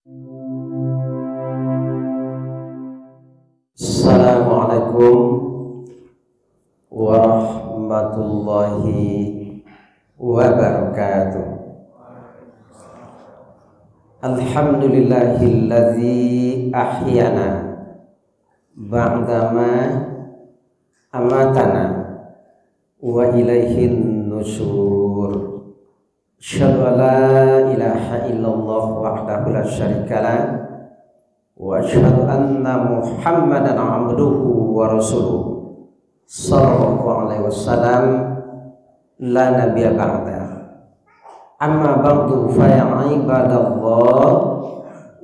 Assalamualaikum warahmatullahi wabarakatuh. Alhamdulillahilladzi ahyana ba'dama amatana wa ilaihin nusyur. Asyhadu an la ilaha illallah wahdahu la syarikalah wa asyhadu anna Muhammadan abduhu wa rasuluh sallallahu alaihi wasallam la nabiyya ba'da. Amma ba'du fa ya ibadallah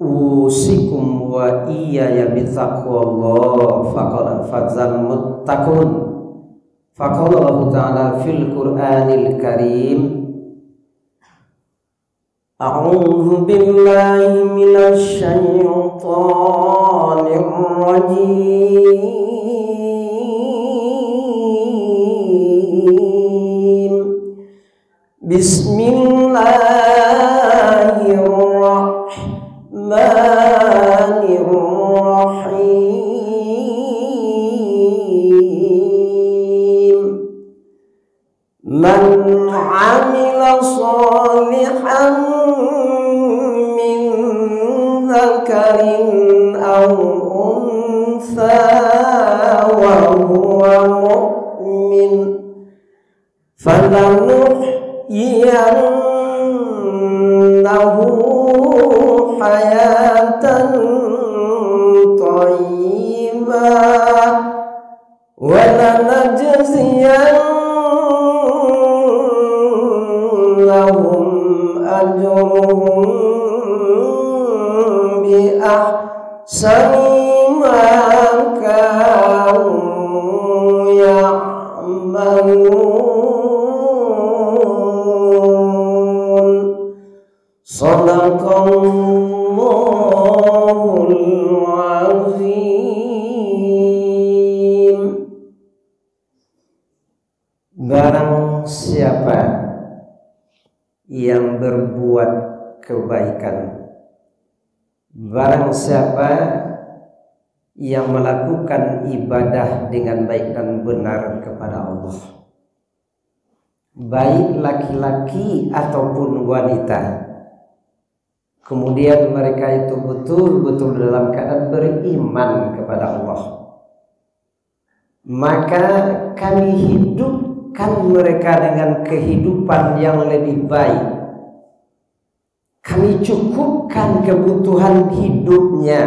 usikum wa iyaya bittaqwallah faqad fazal muttaqun. Faqala Allah ta'ala fil Qur'anil Karim, a'udzu billahi minasy syaithanir rajim. Bismillahirrahmanirrahim. Man 'amila shalihan min dzakarin aw untha wa huwa mu'min falanuhyiyannahu hayatan thayyibah wa lanajziyannahum ajruhum bi ahsani ma kanu ya'malun. Shadaqallahul azim. Barang siapa yang berbuat kebaikan, barang siapa yang melakukan ibadah dengan baik dan benar kepada Allah, baik laki-laki ataupun wanita, kemudian mereka itu betul-betul dalam keadaan beriman kepada Allah, maka kami hidupkan mereka dengan kehidupan yang lebih baik. Kami cukupkan kebutuhan hidupnya.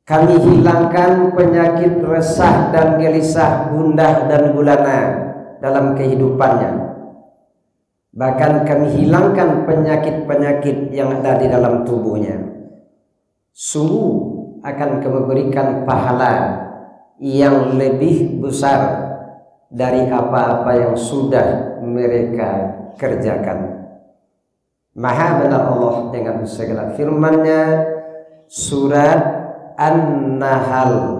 Kami hilangkan penyakit resah dan gelisah, gundah dan gulana dalam kehidupannya. Bahkan kami hilangkan penyakit-penyakit yang ada di dalam tubuhnya. Sungguh akan kami berikan pahala yang lebih besar dari apa-apa yang sudah mereka kerjakan. Maha benar Allah dengan segala firman-Nya, surat An-Nahl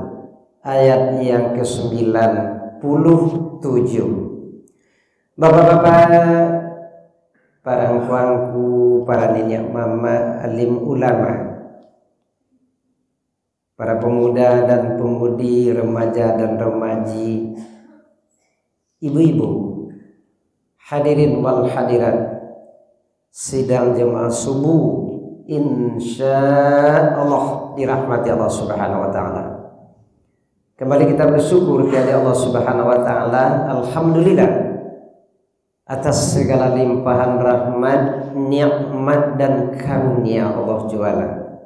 ayat yang ke-97. Bapak-bapak, para engkangku, para nenek mama, alim ulama, para pemuda dan pemudi, remaja dan remaji, ibu-ibu, hadirin wal hadirat sidang jemaah subuh, insyaallah dirahmati Allah Subhanahu wa taala. Kembali kita bersyukur kepada Allah Subhanahu wa taala, alhamdulillah atas segala limpahan rahmat, nikmat dan karunia Allah Jualla.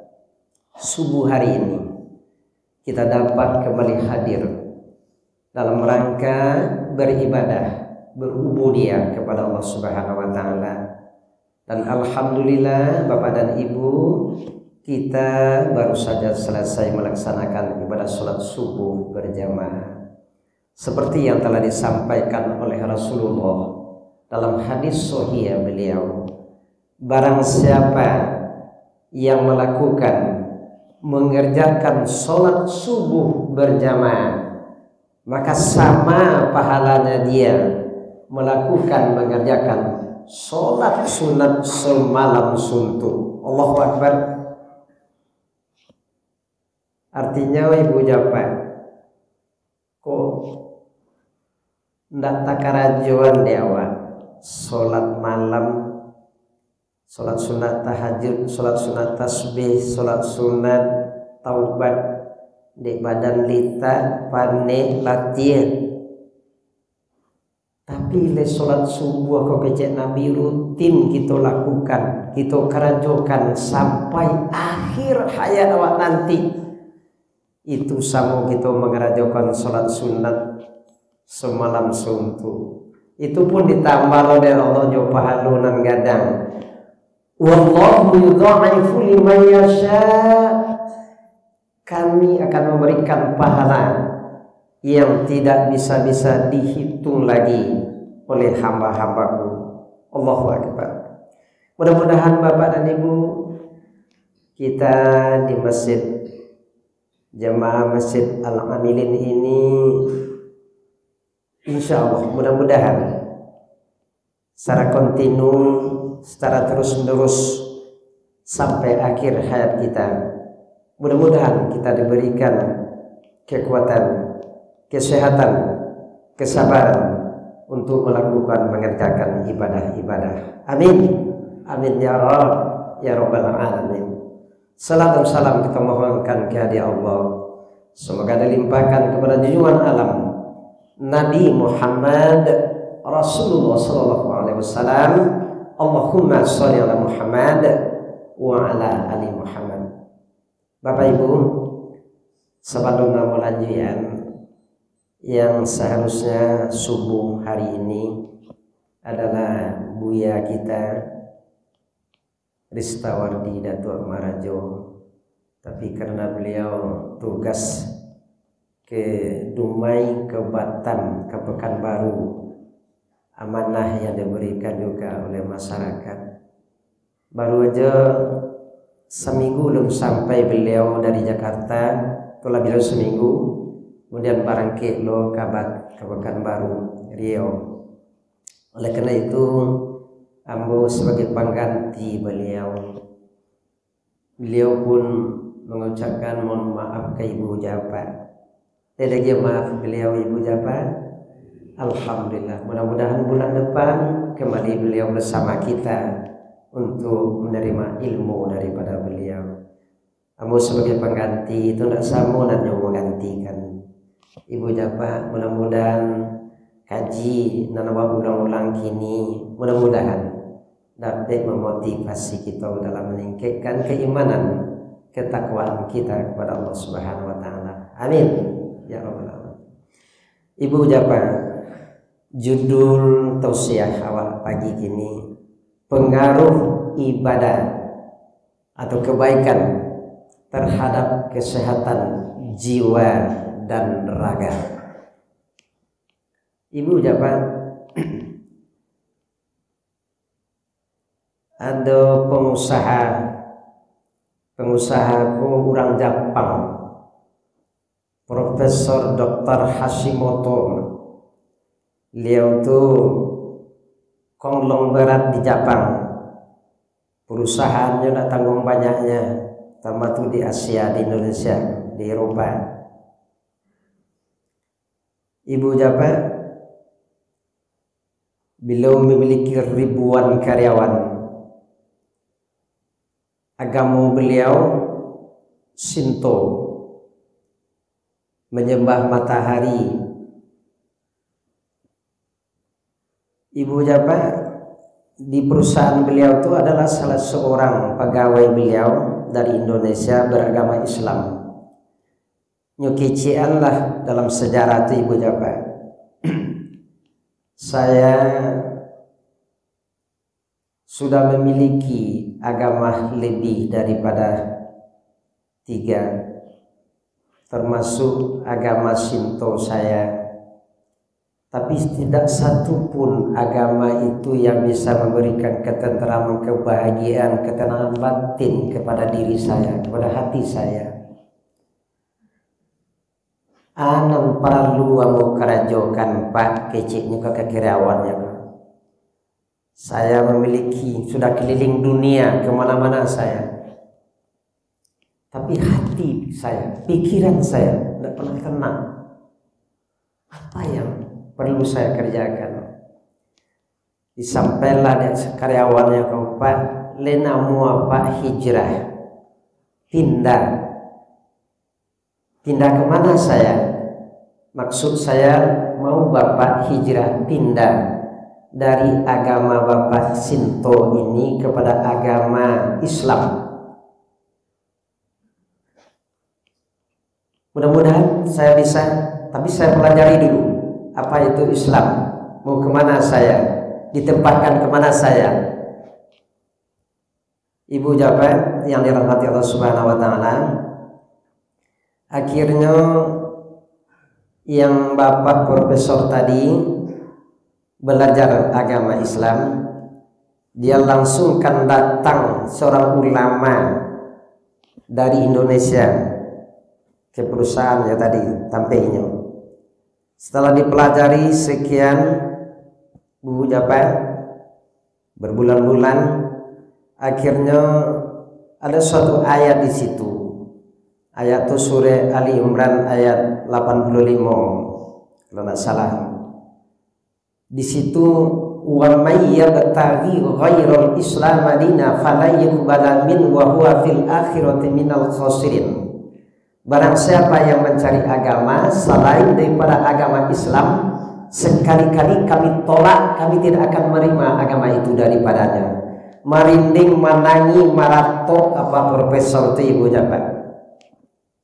Subuh hari ini kita dapat kembali hadir dalam rangka beribadah, berubudiyah kepada Allah Subhanahu wa taala. Dan alhamdulillah Bapak dan Ibu, kita baru saja selesai melaksanakan ibadah sholat subuh berjamaah seperti yang telah disampaikan oleh Rasulullah dalam hadis sahih beliau. Barang siapa yang melakukan, mengerjakan sholat subuh berjamaah, maka sama pahalanya dia melakukan, mengerjakan sholat sunat semalam suntuk. Allahu Akbar. Artinya ibu japa kok ndak takarajuan dewa sholat malam, sholat sunat tahajud, sholat sunat tasbih, sholat sunat taubat di badan lita pane latihan. Tapi le sholat subuh kok kecek Nabi rutin kita lakukan, kita kerajokan sampai akhir hayat awak nanti. Itu sama kita mengerajokan sholat sunat semalam suntuk. Itu pun ditambah oleh Allah jo pahalunan gadang. Wallahu yudha'ifu liman yasha. Kami akan memberikan pahala yang tidak bisa dihitung lagi oleh hamba-hambaku. Allahu Akbar. Mudah-mudahan Bapak dan Ibu kita di masjid Jamaah Masjid Al-Amilin ini insya Allah mudah-mudahan secara kontinu, secara terus-menerus sampai akhir hayat kita, mudah-mudahan kita diberikan kekuatan, kesehatan, kesabaran untuk melakukan, mengerjakan ibadah-ibadah. Amin. Amin ya Rabbal Alamin. Salam dan salam kita mohonkan kehadirat Allah. Semoga dilimpahkan kepada junjungan alam Nabi Muhammad Rasulullah sallallahu alaihi wasallam. Allahumma sholli ala Muhammad wa ala ali Muhammad. Bapak Ibu, sebelum melanjutkan yang seharusnya subuh hari ini adalah Buya kita Ristawardi Datuk Marajo, tapi karena beliau tugas ke Dumai, ke Batam, ke Pekanbaru, amanah yang diberikan juga oleh masyarakat. Baru aja seminggu belum sampai beliau dari Jakarta, telah beliau seminggu, kemudian barangkali lo kabat ke Pekanbaru, Riau. Oleh karena itu ambo sebagai pengganti beliau pun mengucapkan mohon maaf ke Ibu Japa. Lagi maaf beliau Ibu Japa. Alhamdulillah, mudah-mudahan bulan depan kembali beliau bersama kita untuk menerima ilmu daripada beliau. Ambo sebagai pengganti itu tidak sama dan yang menggantikan Ibu Japa. Mudah-mudahan kaji nanawa ulang-ulang kini mudah-mudahan dapat memotivasi kita dalam meningkatkan keimanan, ketakwaan kita kepada Allah Subhanahu wa taala. Amin ya rabbal alamin. Ibu Japa, judul tausiah awak pagi kini pengaruh ibadah atau kebaikan terhadap kesehatan jiwa dan raga. Ibu Japa, ada pengusahaku orang Jepang, Profesor Dr. Hashimoto. Beliau tuh konglomerat di Jepang, perusahaannya tidak tanggung banyaknya, termasuk di Asia, di Indonesia, di Eropa. Ibu Japa, beliau memiliki ribuan karyawan. Agama beliau Shinto, menyembah matahari. Ibu Japa, di perusahaan beliau itu adalah salah seorang pegawai beliau dari Indonesia beragama Islam. Nyukician lah dalam sejarah itu Ibu Japa. Saya sudah memiliki agama lebih daripada 3, termasuk agama Shinto saya, tapi tidak satu pun agama itu yang bisa memberikan ketenteraman, kebahagiaan, ketenangan batin kepada diri saya, kepada hati saya. Anam perlu ambo kerajokan Pak keciknya ke kekirawannya. Saya memiliki, sudah keliling dunia kemana-mana saya. Tapi hati saya, pikiran saya tidak pernah tenang. Apa yang perlu saya kerjakan? Disampailah dia karyawannya ke Pak, lena mua Pak hijrah. Pindah kemana saya? Maksud saya mau Bapak hijrah, pindah dari agama Bapak Sinto ini kepada agama Islam. Mudah-mudahan saya bisa, tapi saya pelajari dulu apa itu Islam, mau kemana saya, ditempatkan kemana saya. Ibu Jabat yang dirahmati Allah Subhanahu wa Ta'ala, akhirnya yang Bapak Profesor tadi belajar agama Islam, dia langsung kan datang seorang ulama dari Indonesia ke perusahaannya tadi tampilnya. Setelah dipelajari sekian Bu Japa berbulan-bulan, akhirnya ada suatu ayat di situ. Ayat itu surah Ali Imran ayat 85 kalau tidak salah. Di situ wa may yabtaghi ghairal islam madina fala yuqbala min wa huwa fil akhirati minal khasirin. Barang siapa yang mencari agama selain daripada agama Islam, sekali-kali kami tolak, kami tidak akan menerima agama itu daripadanya. Marinding manangi marato apa Profesor itu Ibu Japa,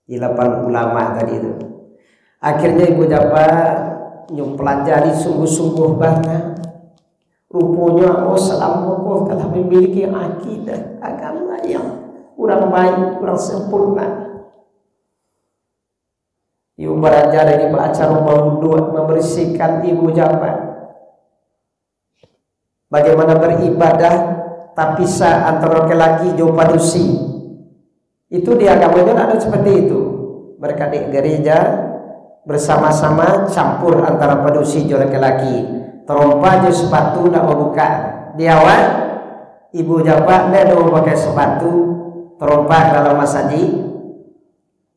8 ulama tadi itu. Akhirnya Ibu Japa pelajari sungguh-sungguh banget. Rupanya Assalamualaikum kata memiliki akidah agama yang kurang baik, kurang sempurna. Ibu belajar dari acara maulud membersihkan Ibu Japa bagaimana beribadah tapi antara laki-laki jauh padusi. Itu di agamanya ada seperti itu. Mereka di gereja bersama-sama campur antara padusi jauh laki-laki. Terompa jauh sepatu nak membuka. Di awal Ibu Japa nak mau pakai sepatu terompa dalam masjid.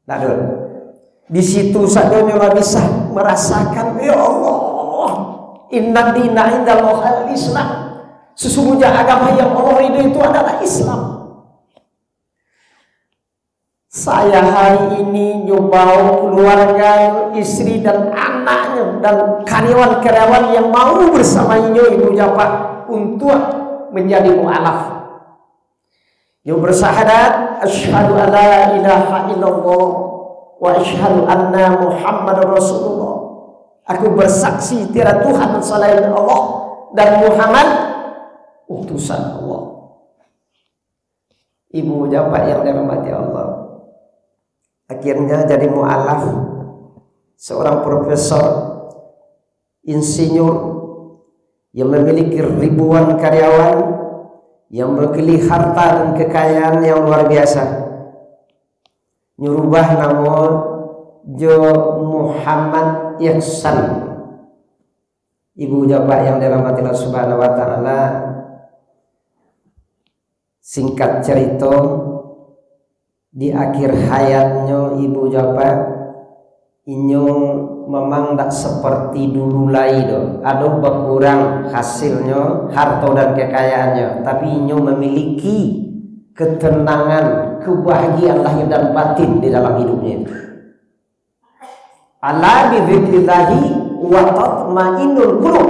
Tak ada. Di situ saja nyoba bisa merasakan, ya Allah, inna dina indallah al-Islam. Sesungguhnya agama yang Allah itu adalah Islam. Saya hari ini nyoba keluarga, istri dan anaknya dan karyawan-karyawan yang mau bersamanya Ibu Japa untuk menjadi mu'alaf. Yang bersyahadat asyhadu alla ilaha illallah wa asyhadu anna Muhammadar Rasulullah. Aku bersaksi tiada Tuhan selain Allah dan Muhammad utusan Allah. Ibu Japa yang dirahmati Allah, akhirnya jadi mu'alaf, seorang profesor insinyur yang memiliki ribuan karyawan, yang memiliki harta dan kekayaan yang luar biasa. Nyurubah nama Jo Muhammad Ihsan. Ibu Japa yang dirahmati Allah Subhanahu wa Ta'ala, singkat cerita, di akhir hayatnya Ibu Japa inyo memang tak seperti dulu lagi ada berkurang hasilnya, harta dan kekayaannya, tapi inyo memiliki ketenangan, kebahagiaan lahir dan batin di dalam hidupnya. Ala bi dzikrillahi wa tatma'innul qulub.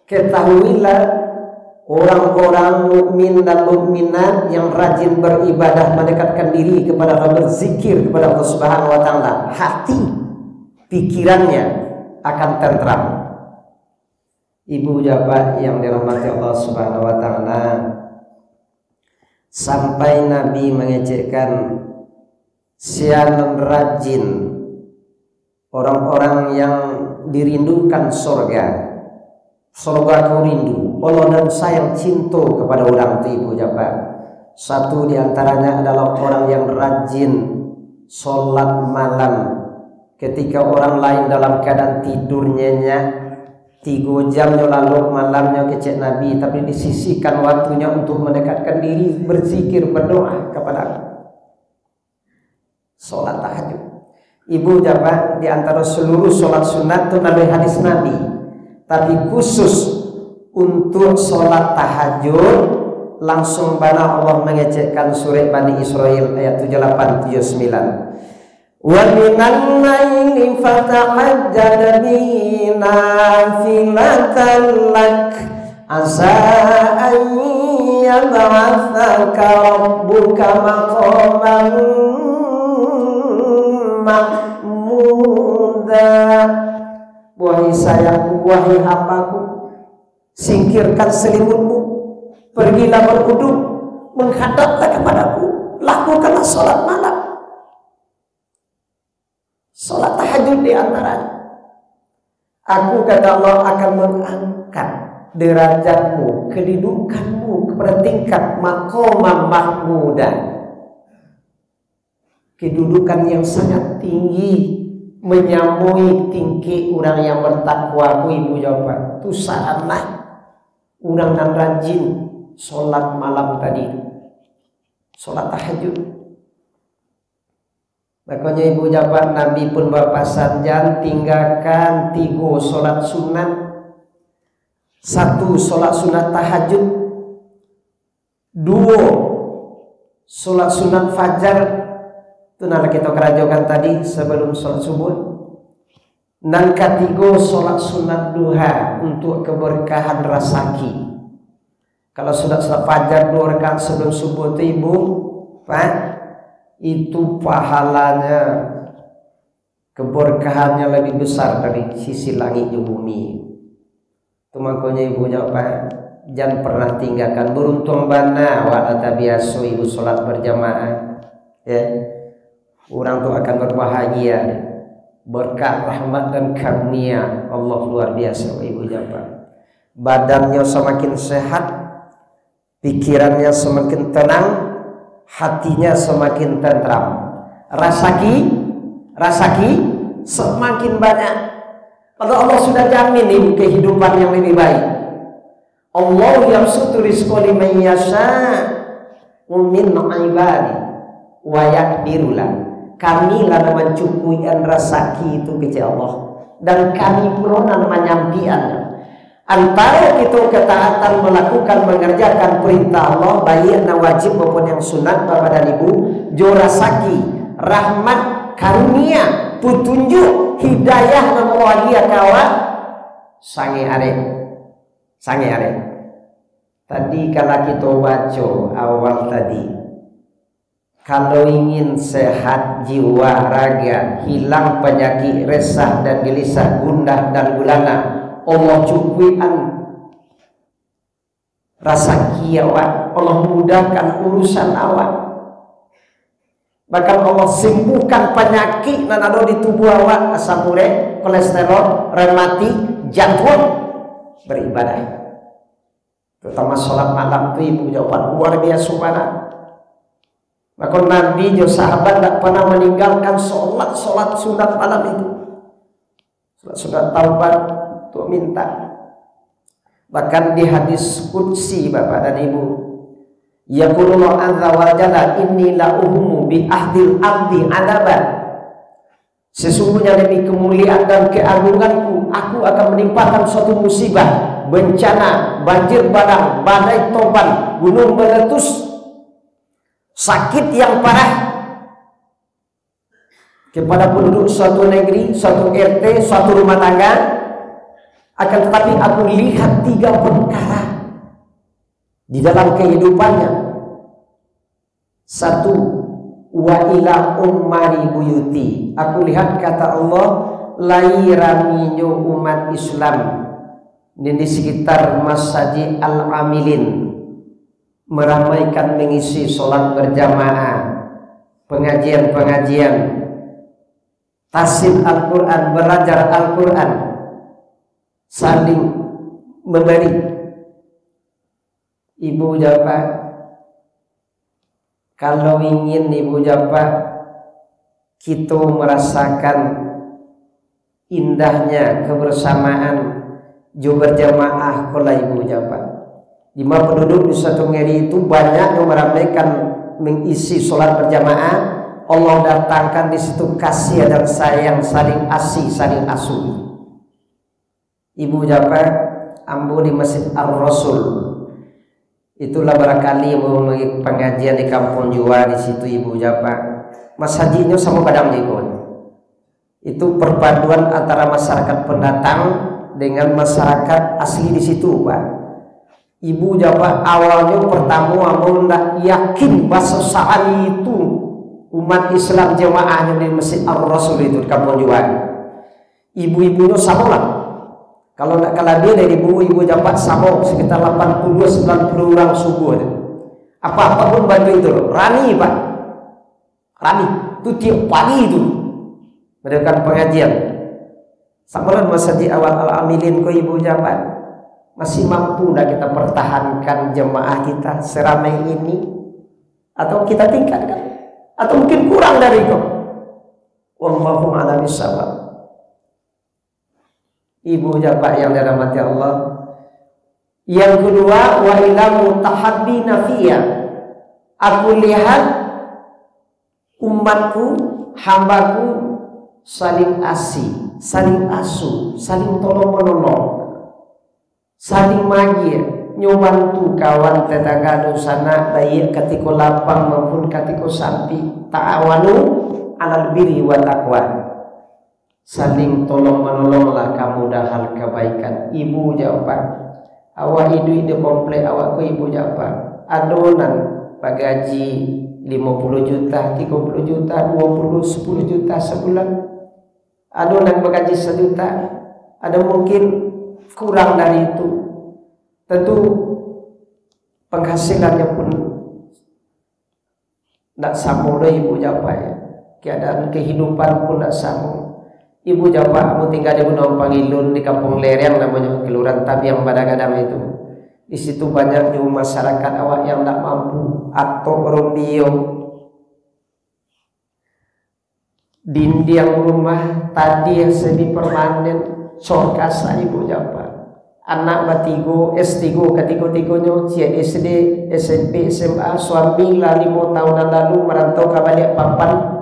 Ketahuilah orang-orang mukmin dan mukminat yang rajin beribadah, mendekatkan diri kepada Allah, berzikir kepada Allah Subhanahu wa Ta'ala, hati pikirannya akan tentram. Ibu Japa yang dirahmati Allah Subhanahu wa Ta'ala, sampai Nabi mengejekkan sialan rajin orang-orang yang dirindukan surga. Surga kau rindu, Allah dan sayang cinta kepada orang itu Ibu Japa. Satu diantaranya adalah orang yang rajin sholat malam ketika orang lain dalam keadaan tidur nyenyak, 3 jam lalu malamnya kecek Nabi, tapi disisihkan waktunya untuk mendekatkan diri berzikir, berdoa kepada aku. Sholat tahajud. Ibu jawab, di antara seluruh sholat sunat itu nabi hadis Nabi, tapi khusus untuk sholat tahajud langsung bana Allah mengecekkan surat Bani Israel ayat 78 79. Wa minan laili fatahajjad bihi nafilatan lak asa an yab'atsaka rabbuka maqaman mahmuda. Wahai sayangku, wahai hambaku, singkirkan selimutmu, pergilah berwudu, menghadaplah kepadaku, lakukanlah sholat malam. Sholat tahajud di antaranya. Aku, kata Allah, akan mengangkat derajatmu, kedudukanmu kepada tingkat maqamam mahmudan, kedudukan yang sangat tinggi, menyamui tinggi orang yang bertakwa. Ibu jawab, tu saranlah orang yang rajin sholat malam tadi, sholat tahajud. Makanya ibu jawab, Nabi pun berpesan, jangan tinggalkan 3 sholat sunat. 1 sholat sunat tahajud, 2 sholat sunat fajar, itu nanti kita kerajokan tadi sebelum sholat subuh. Dan 3 sholat sunat duha untuk keberkahan rasaki. Kalau sunat fajar 2 rakaat sebelum subuh itu ibu, Pak, itu pahalanya, keberkahannya lebih besar dari sisi langit dan bumi. Itu makanya ibu jawab, jangan pernah tinggalkan. Beruntung bana wa atabiasu ibu sholat berjamaah, ya. Orang tuh akan berbahagia, berkah rahmat dan karunia Allah luar biasa. Ibu jawab, badannya semakin sehat, pikirannya semakin tenang, hatinya semakin tentram, rasaki semakin banyak. Kalau Allah sudah jamin ibu kehidupan yang lebih baik. Allah yabsutu rizqa liman yasha min ibadi wa yaqdiru lahu. Kami lah mencukupikan rasaki itu ke Allah, dan kami pernah menyampiannya. Antara itu ketaatan melakukan mengerjakan perintah Allah, baik yang wajib maupun yang sunat, bapak dan ibu, jorasaki, rahmat, karunia, petunjuk, hidayah dan bahagia kawan, sange are. Tadi kalau kita baca awal tadi, kalau ingin sehat jiwa raga, hilang penyakit resah dan gelisah, gundah dan gulana, Allah cukupikan rasaki awak, Allah mudahkan urusan awak, bahkan Allah sembuhkan penyakit yang ada di tubuh awak, asam urat, kolesterol, rematik, jantung. Beribadah, terutama sholat malam itu ibu jawaban luar biasa mana. Maka Nabi dan sahabat tidak pernah meninggalkan sholat sunat malam itu, sholat taubat untuk minta. Bahkan di hadis qudsi bapak dan ibu, yaqulullah azza wa jalla, inni la uhumu bi ahdil abdi adaban, sesungguhnya demi kemuliaan dan keagunganku, aku akan menimpakan suatu musibah, bencana, banjir bandang, badai topan, gunung meletus, sakit yang parah kepada penduduk suatu negeri, suatu RT, suatu rumah tangga. Akan tetapi aku lihat 3 perkara di dalam kehidupannya. 1, wa ila ummari buyuti, aku lihat, kata Allah, lairaminyo umat Islam di sekitar Masjid Al-Amilin, meramaikan mengisi sholat berjamaah, pengajian-pengajian, tafsir Al-Quran, belajar Al-Quran, saling memberi. Ibu jawab, kalau ingin ibu jawab kita merasakan indahnya kebersamaan, jo berjamaah kala ibu japa. Di mana penduduk di suatu negeri itu banyak yang meramaikan mengisi sholat berjamaah. Allah datangkan di situ kasih dan sayang, saling asih, saling asuh. Ibu japa ambu di Masjid Ar-Rasul. Itulah barangkali mau pengajian di kampung Jua di situ ibu japa. Mas hajinya sama kadang jikon. Itu perpaduan antara masyarakat pendatang dengan masyarakat asli di situ, Pak. Ibu japa awalnya pertama ambu ndak yakin bahasa saat itu umat Islam jamaahnya di Masjid Ar-Rasul itu di kampung Jua. Ibu-ibunya sama lah. Kalau nak kalah dia dari ibu dapat sama sekitar 80-90 orang subuh. Apa-apa pun bantu itu loh. Rani Pak. Rani. Itu tiap pagi itu. Melakukan pengajian. Samaran masa di awal al-amilin ko ibu dapat. Masih mampu dah kita pertahankan jemaah kita seramai ini. Atau kita tingkatkan. Atau mungkin kurang dari itu. Wallahu a'lam bishawab. Ibu japa yang dirahmati Allah. Yang kedua, wa ila mutahabbina fiyya. Aku lihat umatku, hambaku saling asih, saling asuh, saling tolong menolong, saling magir, nyobantu kawan tetangga dosana baik ketika lapang maupun ketika sampi. Ta'awanu 'alal birri wa taqwa. Saling tolong menolonglah kamu dahal kebaikan. Ibu jawab, awak hidup di komplek awak ku ibu jawab. Adonan pagaji 50 juta, 30 juta, 20, 10 juta sebulan. Adonan pagaji 1 juta. Ada mungkin kurang dari itu. Tentu penghasilannya pun tidak sama dengan ibu jawab ya. Keadaan kehidupan pun tidak sama. Ibu jawab, kamu tinggal di Gunung Pangilun di Kampung Lereng namanya Kelurahan Tabiang Badagadang itu. Di situ banyak juga masyarakat awak yang tidak mampu atau rombio. Dinding rumah tadi yang semi permanen sorkasa ibu jawab. Anak batigo S3 ketiga-tiganya siap SD, SMP, SMA, suami lah 5 tahun lalu merantau ke Balikpapan.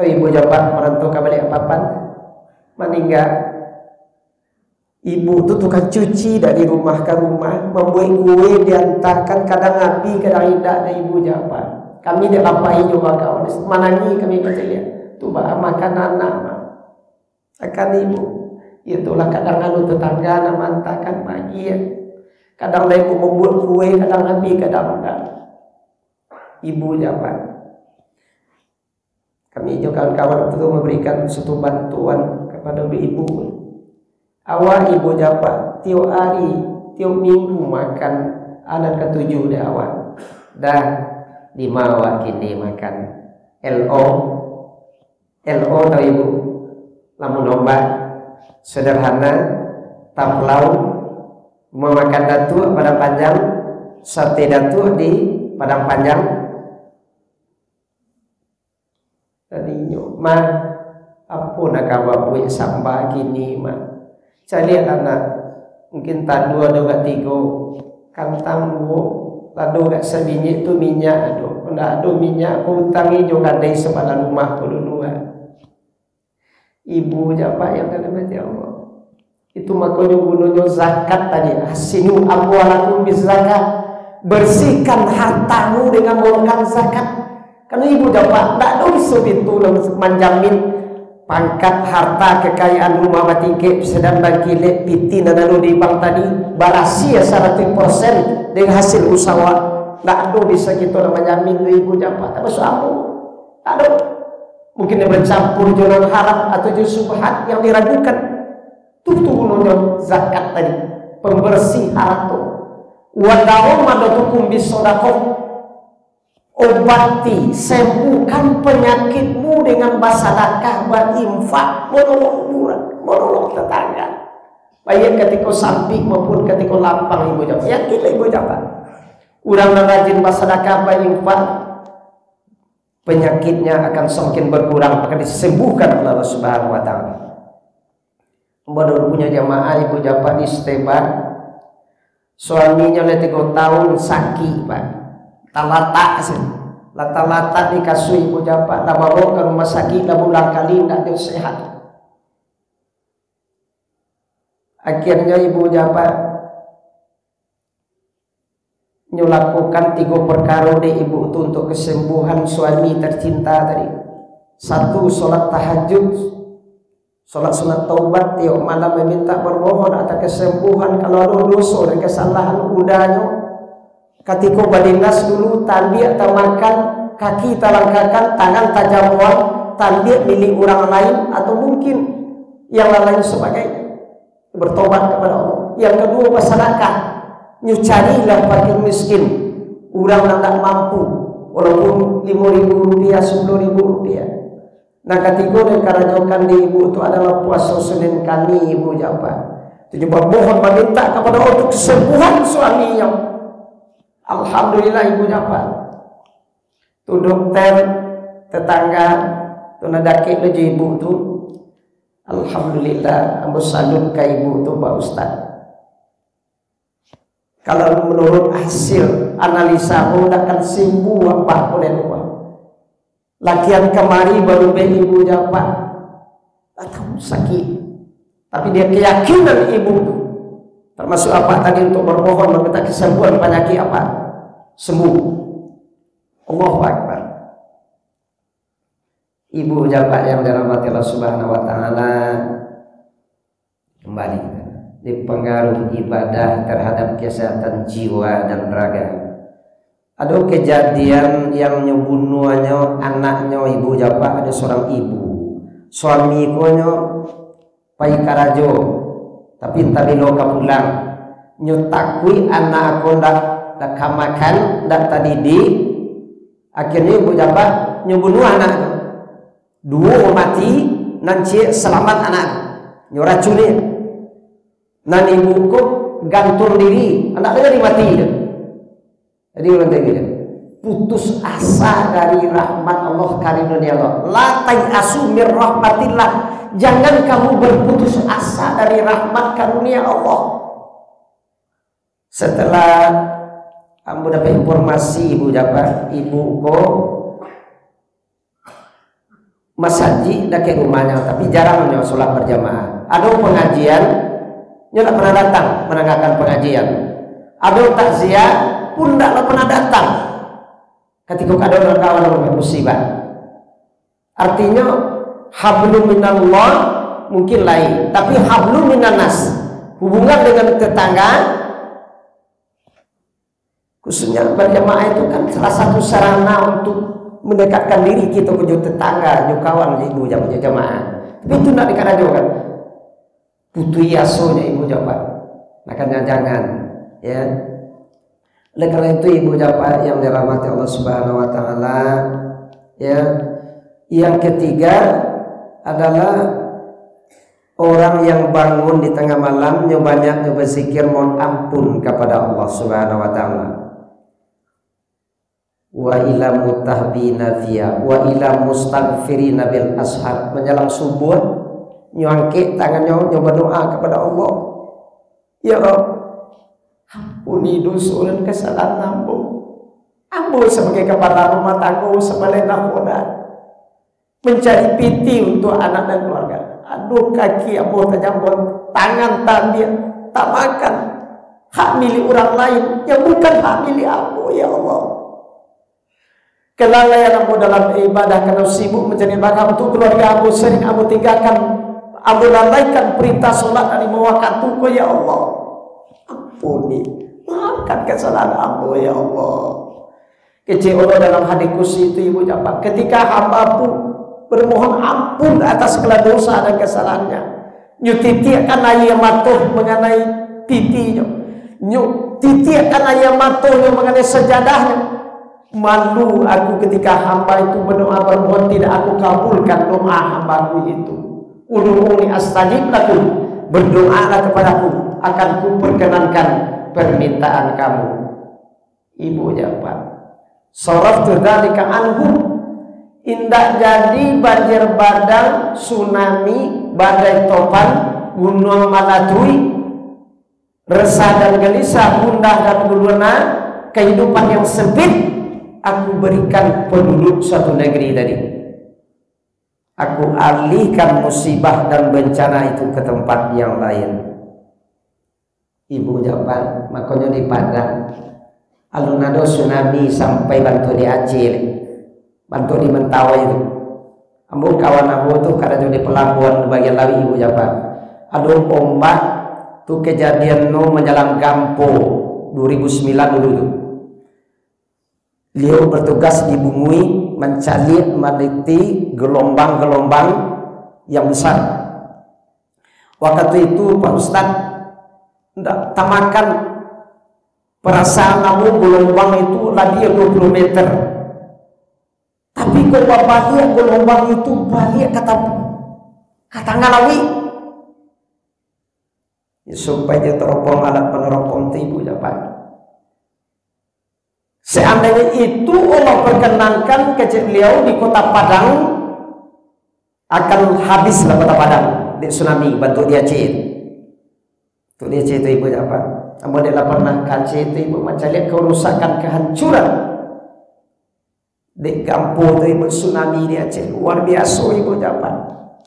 Ibu jawab merantau ke Balikpapan, meninggal. Ibu itu tukang cuci dari rumah ke rumah, membuat kue diantarkan kadang api kadang tidak. Dan ibu jawab kami dilapai juga kawan mana ni kami percaya tu bah makan anak akan ibu. Itulah kadang lalu tetangga nak mantakan pagi ya. Kadang ibu membuat kue kadang api kadang tidak. Ibu jawab. Kami juga kawan-kawan itu memberikan satu bantuan kepada ibu. Awal ibu jawab tiap hari, tiap minggu makan anak ketujuh dah awal. Dah 5 awak kini makan LO tahu ibu, lamun obat sederhana, taplau, memakan datu padang panjang, sate datu di padang panjang. Tadinya mah apa nak kawa buat sambal gini mah. Saya lihat anak mungkin tak 2 atau 3 kantang 2 lalu gak sebiji itu minyak aduh ndak ada minyak aku utangi juga dari sebelah rumah aku dulu. Ibu japa yang dirahmati Allah. Itu makanya gunanya zakat tadi. Hasinu amwalakum bizakat. Bersihkan hartamu dengan mengeluarkan zakat. Karena ibu jawab, tak ada isu itu menjamin pangkat harta kekayaan rumah batingke sedang bangkile piti dan lalu di bank tadi barasia 100% dengan hasil usaha. Tak ada bisa kita menjamin ibu jawab. Tak masuk aku. Tak ada. Mungkin dia bercampur jalan haram atau jalan subhat yang diragukan. Itu gunanya zakat tadi, pembersih harta. Wa ta'ammadatukum bisadaqah. Obati, sembuhkan penyakitmu dengan bersedekah, berinfak, menolong tetangga. Baik ketika samping maupun ketika lapang ibu jawab. Yakin ibu jawab. Urang rajin bersedekah, berinfak, penyakitnya akan semakin berkurang, akan disembuhkan oleh Allah Subhanahu wa taala. baru punya jamaah ibu japa di Steba, suaminya udah 3 tahun sakit pak, talata sih, lata-lata dikasih ibu japa, dah bawa ke rumah sakit, dah bulan kali tidak dia sehat. Akhirnya ibu japa nyulakukan 3 perkara di ibu itu untuk kesembuhan suami tercinta tadi. 1, sholat tahajud, sholat sunat taubat tiap malam meminta bermohon atas kesembuhan kalau ada dosa dan kesalahan udahnya. Ketika badinas dulu tandia tak makan, kaki tak langkakan, tangan tak jamuan, tandia milik orang lain atau mungkin yang lain sebagainya. Bertobat kepada Allah. Yang kedua masyarakat, nyucarilah fakir miskin, orang yang tak mampu, walaupun 5.000 rupiah, 10.000 rupiah. Nah ketiga dan karajokan di ibu itu adalah puasa Senin kami ibu japa. Itu juga mohon meminta kepada Allah untuk kesembuhan suaminya. Alhamdulillah ibu japa. Tu dokter tetangga tu nadaki leju ibu tu. Alhamdulillah, ambo salut ke ibu tu Pak Ustaz. Kalau menurut hasil analisa pun akan sembuh apa oleh Allah. Lakian kemari baru ibu jawab atau sakit, tapi dia keyakinan ibu itu termasuk apa tadi untuk bermohon meminta kesembuhan penyakit apa sembuh. Allahu Akbar. Ibu jawab yang dirahmati Allah Subhanahu Wa Taala, kembali dipengaruhi ibadah terhadap kesehatan jiwa dan raga. Ada kejadian yang nyebunuannya anaknya ibu japa, ada seorang ibu suami konyo pai karajo tapi entah biloka pulang nyotakui anak aku ndak kamakan ndak tadi di akhirnya ibu japa nyebunuh anak dua mati nanti selamat anak nyoracuni nan ibu kok gantung diri anaknya dimati. Jadi orang tanya putus asa dari rahmat Allah karunia Allah. La tayasu mir rahmatillah. Jangan kamu berputus asa dari rahmat karunia Allah. Setelah kamu dapat informasi ibu dapat ibu ko masjid dah ke rumahnya tapi jarang sholat berjamaah. Ada pengajian, dia tak pernah datang mendengarkan pengajian. Ada takziah pun tidak pernah datang ketika ada orang kawan musibah. Artinya hablum minallah mungkin lain, tapi hablum minannas, hubungan dengan tetangga khususnya berjamaah itu kan salah satu sarana untuk mendekatkan diri kita ke tetangga, ke kawan ibu jamaah. Tapi itu tidak dikatakan putu yasonya ibu jawab, makanya jangan ya. Oleh karena itu ibu japa yang dirahmati Allah Subhanahu Wa Taala, ya. Yang ketiga adalah orang yang bangun di tengah malam banyak berzikir mohon ampun kepada Allah Subhanahu Wa Taala. Wa ila mutahbina fiya wa ila mustaghfirina bil ashar, menjelang subuh nyangkit tangannya berdoa kepada Allah, ya Rabb, ampuni dosa dan kesalahan ambo. Ambo sebagai kepala rumah tangga sebagai nakoda mencari piti untuk anak dan keluarga. Aduh kaki ambo tak jambon, tangan tandia tak makan hak milik orang lain yang bukan hak milik ambo, ya Allah. Kelalaian ambo dalam ibadah karena sibuk mencari bakat untuk keluarga ambo, sering ambo tinggalkan, ambo lalaikan perintah solat dari mewakatuku, ya Allah. Ampuni, maafkan kesalahan ambo, ya Allah. Kecil Allah dalam hadis kursi itu ibu jawab, ketika hamba pun bermohon ampun atas segala dosa dan kesalahannya, nyutitikan ayat matuh mengenai titinya, nyutitikan ayat matuhnya mengenai sejadahnya. Malu aku ketika hamba itu berdoa bermohon tidak aku kabulkan doa hambaku itu. Ud'uuni astajib lakum, berdoalah kepadaku akan kuperkenankan permintaan kamu. Ibu jawab, saraftu dzalika anhum, indah jadi banjir bandang, tsunami, badai topan gunung malatui, resah dan gelisah, gundah dan gulana, kehidupan yang sempit, aku berikan penduduk suatu negeri tadi. Aku alihkan musibah dan bencana itu ke tempat yang lain. Ibu Japan, makanya di Padang, alunado tsunami sampai bantu di Aceh, bantu di Mentawai itu. Ambo kawan ambo tuh karena di pelabuhan bagian lawi Ibu Japan. Aduh ombak tuh kejadian no menjelang Gampo 2009 dulu tuh. Beliau bertugas di Bungui mencari meneliti gelombang-gelombang yang besar. Waktu itu Pak Ustadz tidak tamakan perasaan namu gelombang itu lagi 20 meter. Tapi kalau balik gelombang itu balik kata ngalawi. Supaya teropong alat peneropong Ibu Japan. Seandainya itu Allah perkenankan kecil beliau di kota Padang, akan habislah kota Padang di tsunami bantu dia Aceh. Itu dia Aceh itu Ibu Japan. Namun dia pernah kaca itu Ibu macam lihat kerusakan, kehancuran di kampung itu Ibu, tsunami di Aceh luar biasa Ibu Japan,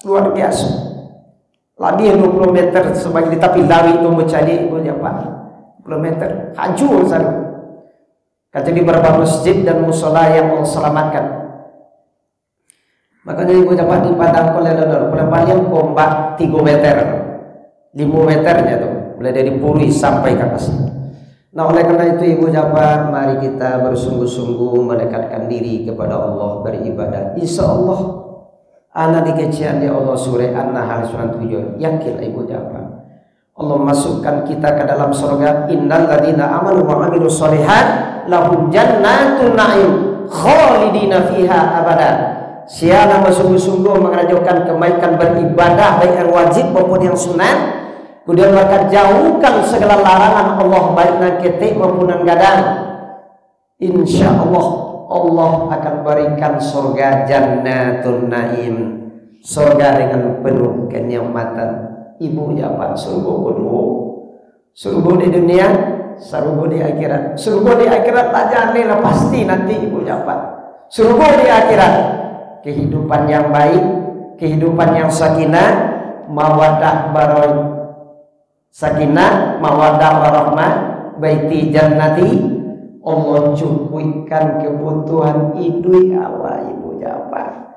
luar biasa. Lebih 20 meter sebagai tapi lawi itu mencari Ibu Japan 20 meter hancur sana. Kata di beberapa masjid dan musola yang selamatkan. Makanya Ibu Japan di Padang paling ombak 3 meter 5 meternya tuh, mulai dari Puri sampai ke atas. Nah oleh karena itu Ibu Japan, mari kita bersungguh-sungguh mendekatkan diri kepada Allah, beribadah. Insya Allah anak dikecian di Allah surah An-Nahl surah 7. Yakin Ibu Japan, Allah masukkan kita ke dalam surga. Innal ladzina amanu wa amilus sholihat lahum jannatun na'im khalidina fiha abada. Siapa bersungguh-sungguh mengerjakan kebaikan beribadah baik yang wajib maupun yang sunat, kemudian mereka jauhkan segala larangan Allah baik yang ketik maupun yang gadang, insya Allah Allah akan berikan surga jannatun na'im, surga dengan penuh kenikmatan. Ibu Japan, surga penuh, surga di dunia, surga di akhirat. Surga di akhirat tak jalan pasti nanti Ibu Japan. Surga di akhirat, kehidupan yang baik, kehidupan yang sakinah, mawaddah warahmah, sakinah, mawaddah warahmah, baiti jannati. Allah cukupkan kebutuhan idui awak Ibu Japan.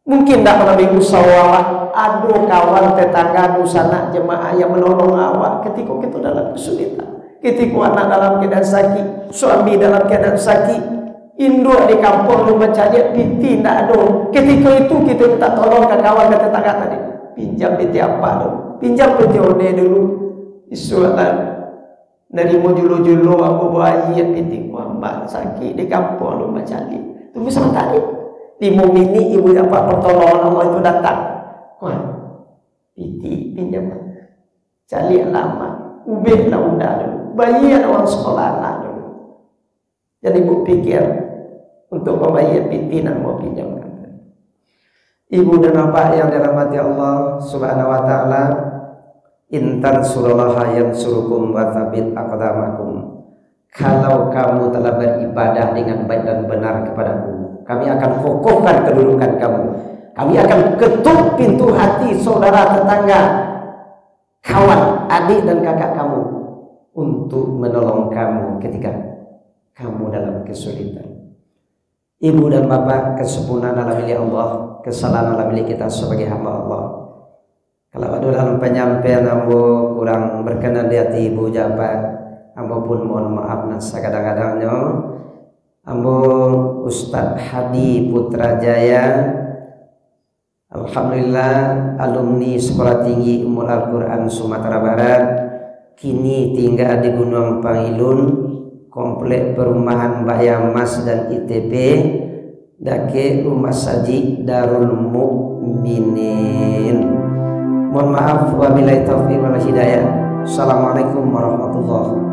Mungkin tak pernah musyawarah, aduh kawan tetangga sana jemaah yang menolong awak ketika kita dalam kesulitan, ketika anak dalam keadaan sakit, suami dalam keadaan sakit, induk di kampung lu mencari piti tidak ada. Ketika itu kita minta tolong ke kawan ke tetangga tadi, pinjam piti apa dong, pinjam piti ode dulu, isuatan dari mujulu-julu aku bayi piti kuambang sakit di kampung lu mencari. Tunggu sebentar tadi. Di mumini Ibu Japan pertolongan Allah itu datang. Wah, piti pinjam, cari lama, ubeh lah udah dulu, bayar orang sekolah anak dulu. Jadi Ibu pikir untuk membayar piti nak mau pinjamkan. Ibu dan Bapak yang dirahmati Allah Subhanahu Wa Taala, intan surallaha yansurukum wa tsabbit aqdamakum. Kalau kamu telah beribadah dengan baik dan benar kepadaku, kami akan kokohkan kedudukan kamu. Kami akan ketuk pintu hati saudara, tetangga, kawan, adik dan kakak kamu untuk menolong kamu ketika kamu dalam kesulitan. Ibu dan Bapak, kesempurnaan adalah milik Allah, kesalahan adalah milik kita sebagai hamba Allah. Kalau ada dalam penyampaian ambo kurang berkenan di hati Ibu Japan, ambo pun mohon maaf nasa kadang-kadangnya. Ambo Ustadz Hadi Putrajaya, alhamdulillah alumni Sekolah Tinggi Ummul Al-Quran Sumatera Barat, kini tinggal di Gunung Pangilun, komplek perumahan Mbak Mas dan ITP, dake Rumah Saji Darul Mukminin. Mohon maaf, wabillahi taufiq wal hidayah. Assalamualaikum warahmatullahi wabarakatuh.